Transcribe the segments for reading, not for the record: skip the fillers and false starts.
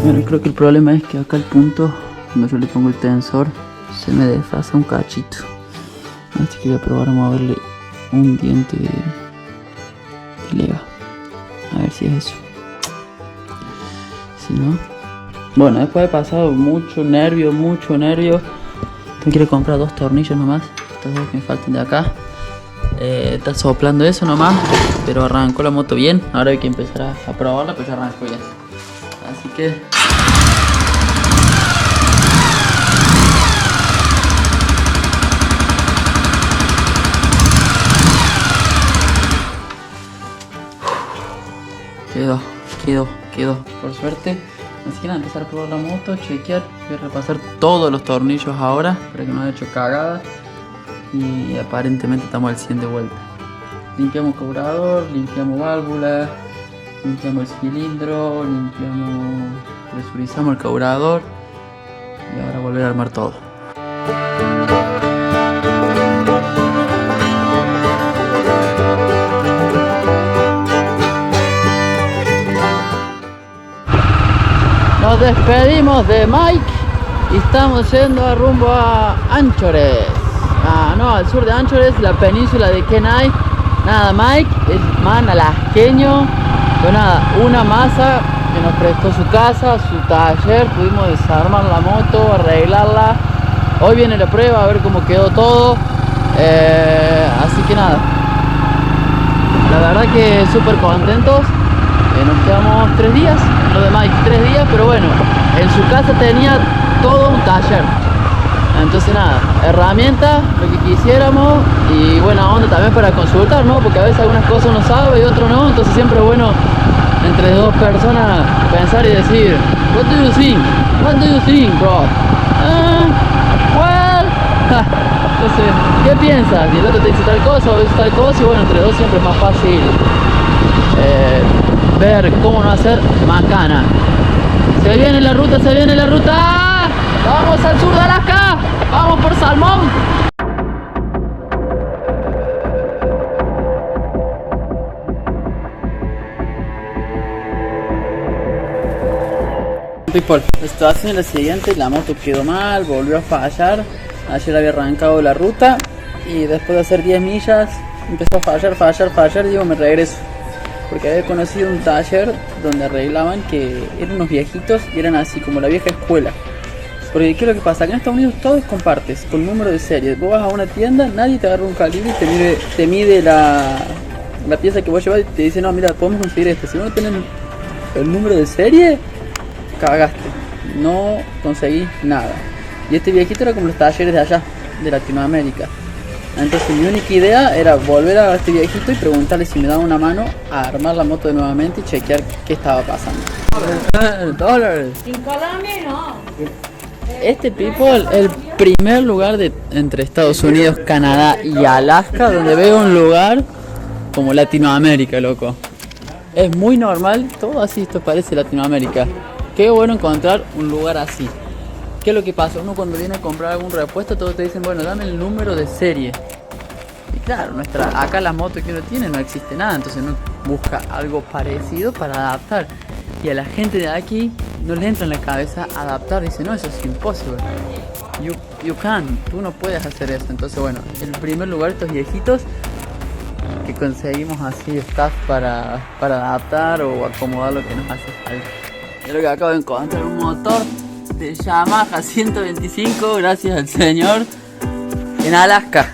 Bueno, creo que el problema es que acá el punto donde yo le pongo el tensor se me desfasa un cachito. Así que voy a probar a moverle un diente de leva. A ver si es eso. Si no... Bueno, después he pasado mucho nervio. Tengo que ir a comprar 2 tornillos nomás. Estos 2 que me faltan de acá. Está soplando eso nomás. Pero arrancó la moto bien. Ahora hay que empezar a probarla, pero ya arrancó bien. Así que... Quedó, por suerte. Así que nada, empezar a probar la moto, chequear. Voy a repasar todos los tornillos ahora para que no haya hecho cagada. Y aparentemente estamos al 100 de vuelta. Limpiamos carburador, limpiamos válvula, limpiamos el cilindro, presurizamos el carburador. Y ahora volver a armar todo. Nos despedimos de Mike y estamos yendo rumbo a Anchores. Al sur de Anchores, la península de Kenai. Nada, Mike es man alasqueño. Pero nada, una masa que nos prestó su casa, su taller. Pudimos desarmar la moto, arreglarla. Hoy viene la prueba, a ver cómo quedó todo. Así que nada, la verdad que súper contentos. Nos quedamos 3 días, lo de Mike 3 días, pero bueno, en su casa tenía todo un taller. Entonces nada, herramientas, lo que quisiéramos y buena onda también para consultar, ¿no? Porque a veces algunas cosas uno sabe y otras no, entonces siempre es bueno entre 2 personas pensar y decir, what do you think, bro? Well, entonces, ¿qué piensas? Y el otro te dice tal cosa o dice tal cosa y bueno, entre 2 siempre es más fácil ver cómo no hacer macana. Se viene la ruta. Vamos al sur de Alaska. Vamos por salmón. People, la situación es la siguiente. La moto quedó mal, volvió a fallar. Ayer había arrancado la ruta y después de hacer 10 millas empezó a fallar. Digo, me regreso. Porque había conocido un taller donde arreglaban que eran unos viejitos y eran así como la vieja escuela. Porque ¿qué es lo que pasa? Acá en Estados Unidos todo es con partes, con número de serie. Vos vas a una tienda, nadie te agarra un calibre y te mide la pieza que vos llevas y te dice, no, mira, podemos conseguir esto. Si no tenés el número de serie, cagaste. No conseguís nada. Y este viejito era como los talleres de allá, de Latinoamérica. Entonces mi única idea era volver a este viejito y preguntarle si me daba una mano a armar la moto de nuevamente y chequear qué estaba pasando. ¿Dólares? En Colombia no. Este people, el primer lugar entre Estados Unidos, Canadá y Alaska donde veo un lugar como Latinoamérica, loco. Es muy normal, todo así, esto parece Latinoamérica. Qué bueno encontrar un lugar así. ¿Qué es lo que pasa? Uno cuando viene a comprar algún repuesto, todos te dicen, bueno, dame el número de serie. Y claro, acá la moto que uno tiene no existe nada, entonces uno busca algo parecido para adaptar. Y a la gente de aquí no le entra en la cabeza adaptar, dice, no, eso es imposible. You can't, tú no puedes hacer eso. Entonces bueno, en primer lugar estos viejitos que conseguimos así staff para adaptar o acomodar lo que nos hace falta. Es lo que acabo de encontrar, un motor de Yamaha 125, gracias al señor, en Alaska.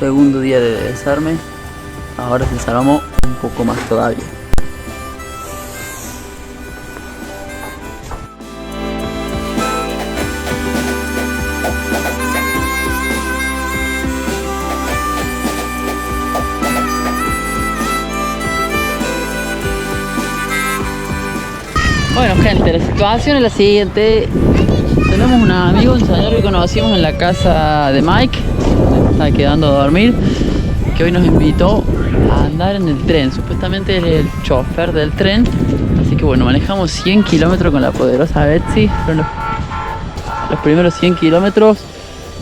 Segundo día de desarme, ahora desarmamos un poco más todavía. Bueno gente, la situación es la siguiente. Tenemos un amigo, un señor que conocimos en la casa de Mike. Está quedando a dormir. que hoy nos invitó a andar en el tren. Supuestamente él es el chofer del tren. Así que bueno, manejamos 100 kilómetros con la poderosa Betsy. Fueron los primeros 100 kilómetros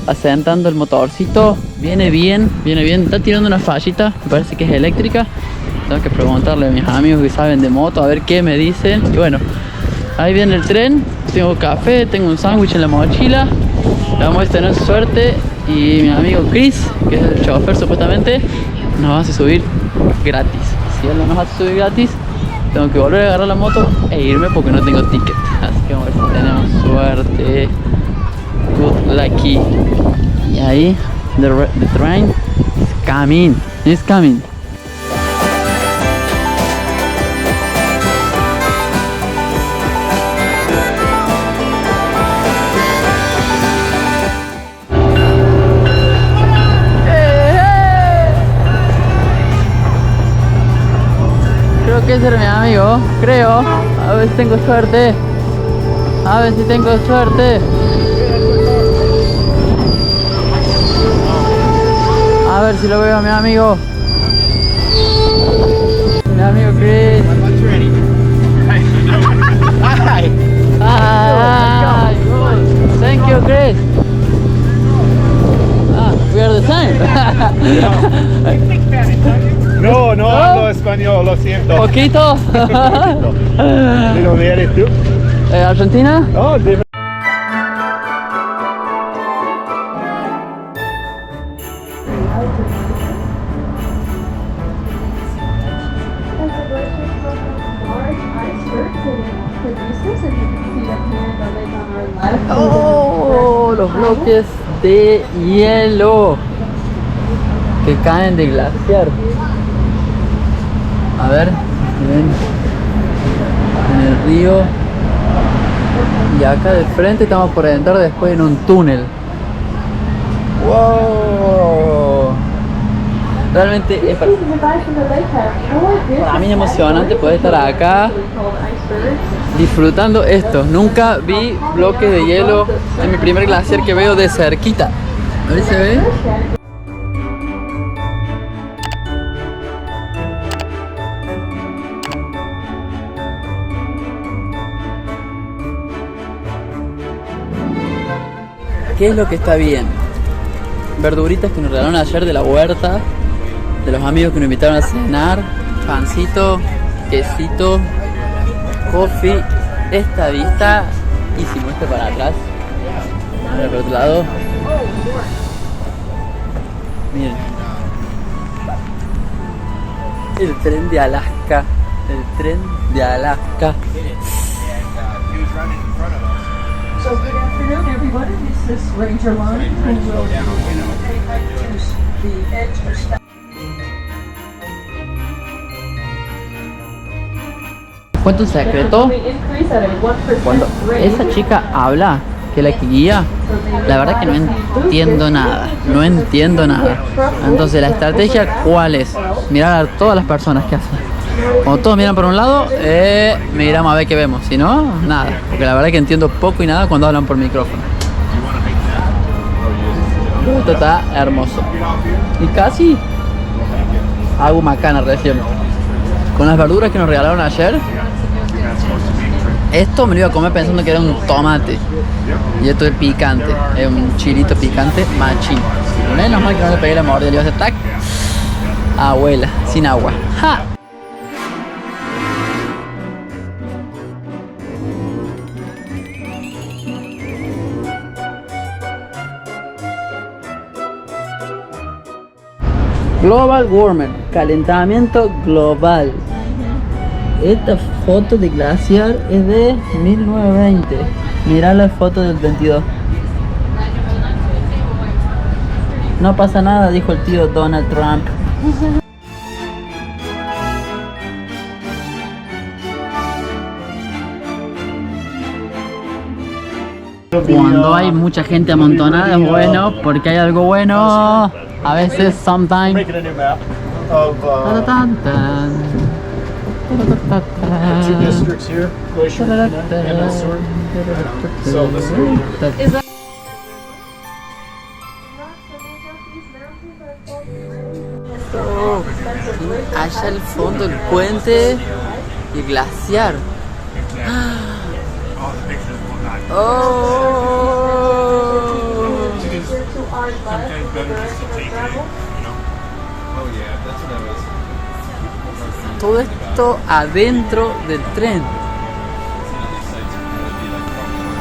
asentando el motorcito. Viene bien, viene bien. Está tirando una fallita, me parece que es eléctrica. Tengo que preguntarle a mis amigos que saben de moto a ver qué me dicen. Y bueno, ahí viene el tren. Tengo café, tengo un sándwich en la mochila. Vamos a tener suerte. Y mi amigo Chris, que es el chofer supuestamente, nos hace subir gratis. Si él no nos hace subir gratis, tengo que volver a agarrar la moto e irme porque no tengo ticket. Así que vamos a ver si tenemos suerte. Good lucky. Y ahí, the train is coming. It's coming. Creo que ese era mi amigo, creo. A ver si tengo suerte. A ver si tengo suerte. A ver si lo veo a mi amigo. Mi amigo Chris. Hi. Hi. Thank you, Chris. We are the same. No hablo español, lo siento. Poquito. ¿De dónde eres tú? ¿Argentina? Oh, de... Oh, los bloques de hielo que caen de glaciar. A ver, ven en el río. Y acá de frente estamos por entrar después en un túnel. ¡Wow! Realmente es para mí emocionante poder estar acá disfrutando esto. Nunca vi bloques de hielo. Es mi primer glaciar que veo de cerquita. A ver si se ve. ¿Qué es lo que está bien? Verduritas que nos regalaron ayer de la huerta, de los amigos que nos invitaron a cenar, pancito, quesito, coffee, esta vista, y si muestra para atrás, para el otro lado, miren, el tren de Alaska, el tren de Alaska. So good afternoon, everyone. This is Ranger Line, who will take the edge of Scott. Cuento un secreto. Cuando esa chica habla, que la que guía, la verdad que no entiendo nada. No entiendo nada. Entonces, la estrategia, ¿cuál es? Mirar a todas las personas que hacen. Cuando todos miran por un lado, miramos a ver qué vemos. Si no, nada. Porque la verdad que entiendo poco y nada cuando hablan por micrófono. Esto está hermoso. Y casi hago macana recién. Con las verduras que nos regalaron ayer, esto me lo iba a comer pensando que era un tomate. Y esto es picante. Es un chilito picante machín. Menos mal que no le pegué la mordida. Le iba a hacer tac. Abuela, sin agua. ¡Ja! Global warming, calentamiento global. Esta foto de glaciar es de 1920. Mirá la foto del 22. No pasa nada, dijo el tío Donald Trump. Cuando hay mucha gente amontonada es bueno, porque hay algo bueno. A veces, sometimes. Making a new map of two districts here, Glacier and Elsewhere. So this is Oh, allá al fondo el puente y el glaciar. Oh. Todo esto adentro del tren.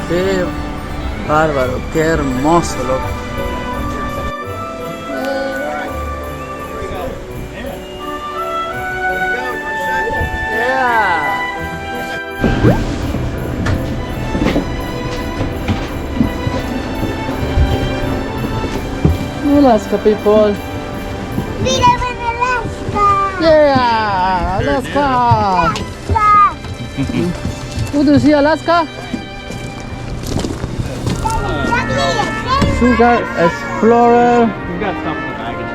Qué bárbaro, qué hermoso, loco. Alaska, people. Mira, en Alaska. Yeah, Alaska. Alaska. Want to see Alaska? Sugar Explorer. We got stuff in the baggage.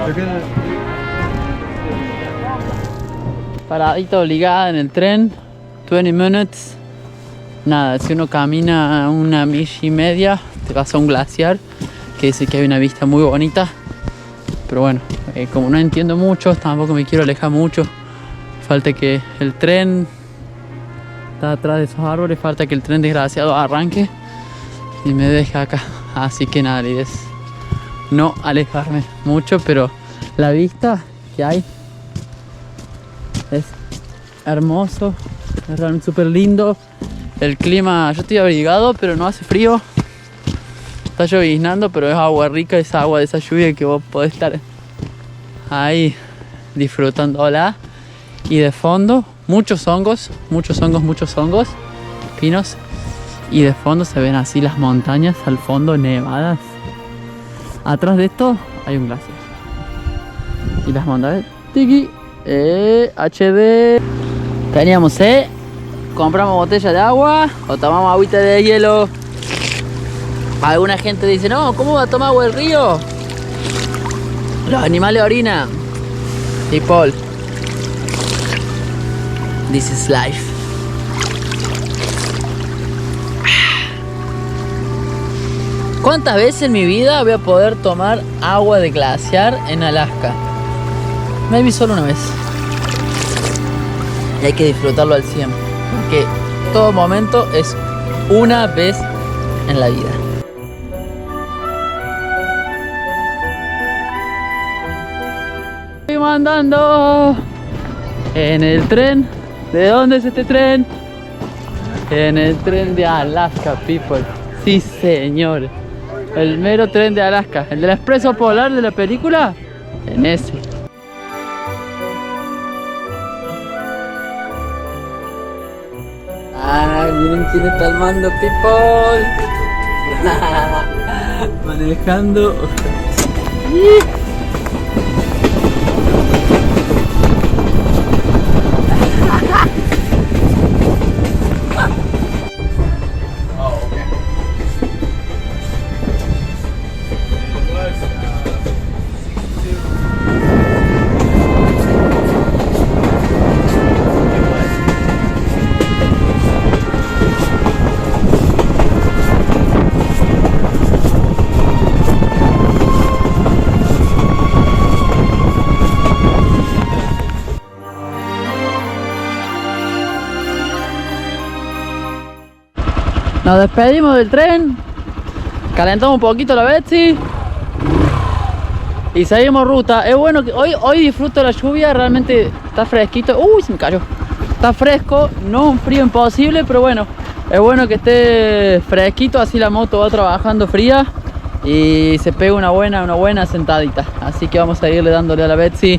They're gonna. Paradita obligada en el tren. 20 minutes. Nada, si uno camina una milla y media, te vas a un glaciar que dice que hay una vista muy bonita. Pero bueno, como no entiendo mucho, tampoco me quiero alejar mucho. Falta que el tren está atrás de esos árboles, falta que el tren desgraciado arranque y me deje acá. Así que nada, la idea es no alejarme mucho, pero la vista que hay es hermoso, es realmente súper lindo. El clima, yo estoy abrigado, pero no hace frío. Está lloviznando, pero es agua rica, esa agua de esa lluvia que vos podés estar ahí disfrutándola. Y de fondo, muchos hongos, pinos. Y de fondo se ven así las montañas al fondo nevadas. Atrás de esto hay un glaciar. Y las montañas, tiki, HD. Teníamos, compramos botella de agua o tomamos agüita de hielo. Alguna gente dice, no, ¿cómo va a tomar agua del río? Los animales orinan. People, this is life. ¿Cuántas veces en mi vida voy a poder tomar agua de glaciar en Alaska? Maybe solo una vez. Y hay que disfrutarlo al 100%. Porque todo momento es una vez en la vida. Seguimos andando en el tren. ¿De dónde es este tren? En el tren de Alaska, people. Sí, señor. El mero tren de Alaska. El del expreso polar de la película. En ese. Miren quién está al mando, people. Manejando. Nos despedimos del tren, calentamos un poquito la Betsy y seguimos ruta. Es bueno que hoy disfruto la lluvia, realmente está fresquito. Uy, se me cayó. Está fresco, no un frío imposible, pero bueno, es bueno que esté fresquito, así la moto va trabajando fría y se pega una buena sentadita. Así que vamos a seguirle dándole a la Betsy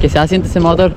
que se asiente ese motor.